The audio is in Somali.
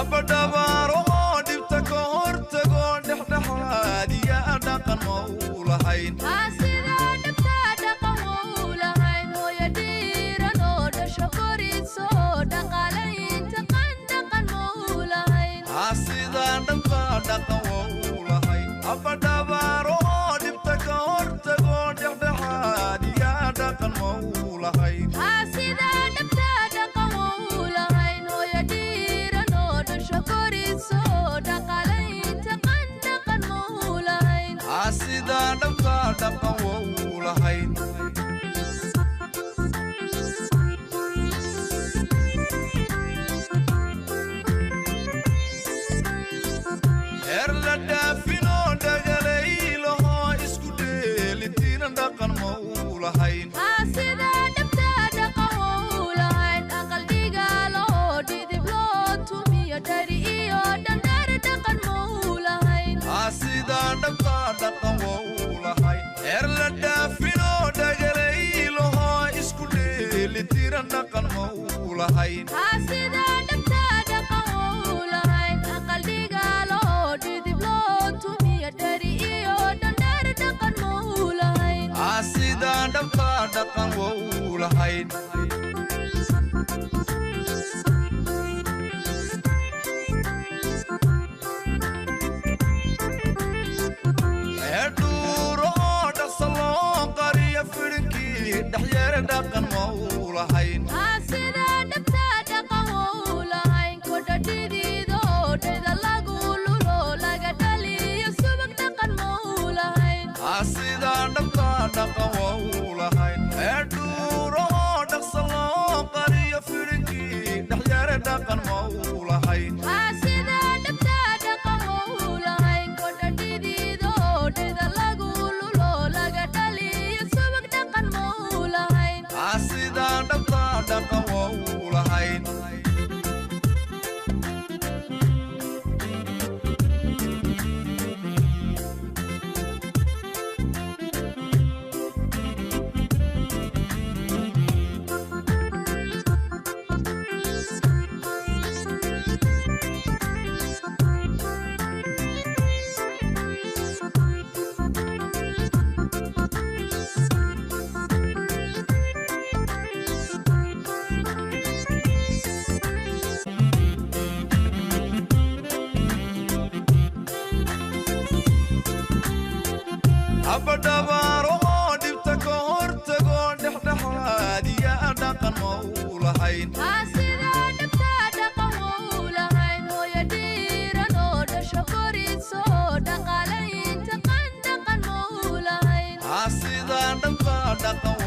abadabaro dibta ka hortago dhexdhexaadiya dhaqan ma u lahayn asida dhabta dhaqan u lahayn hooyo dhiiran oo dhasho koriso dhaqaalaynta dhaqan ma u lahayn asida dhabta dhaqan wa u lahayn abadabaro dibta ka hortago dhexdhexaadiya dhaqan ma u lahayn asida dhabta dhaqan u lahayn hooyo dhiiran oo dhasho koriso dhaqaalaynta dhaqan ma u lahayn asida dhabta dhaqan wa u lahayn la dhaafino dhagalaylo isku dheelitiin dhaqan ma u lahayn asida dhabta dhaqan u lahayn aqal dhigaalo dhidib loo tumiyo dhari iyo dhandhar dhaqan ma u lahayn asida dhabta dhaqan wa u lahayn la dhaafino dhagalaylo isku dheelitiin dhaqan ma u lahayn asida dhabta dhaqan u lahayn aqal dhigaalo dhidib loo tumiyo dhari iyo dhandhar dhaqan ma u lahayn asida dhabta dhaqan wa u lahayn dhuro dhaqsalo qariya firinkii dhexyeera dhaqan ma u lahayn asida dhabta dhaqan u lahayn kodha dhidido dheda lagu lulo laga dhaliyo subag dhaqan ma u lahayn asida dhabta dhaqan wa u lahayn dhuro dhaqsalo qariya firinkii dhexyeera dhaqan ma u lahayn asida dhabta dhaqan u lahayn kodha dhidido dheda lagu lulo laga dhaliyo subag dhaqan ma u lahayn asida dhabta dhaqan wa u lahayn abadabaro dibta ka hortago dhexdhexaadiya dhaqan ma u lahayn asida dhabta dhaqan u lahayn hooyo dhiiran oo dhasho koriso dhaqaalaynta dhaqan ma u lahayn asida dhabta dhaqan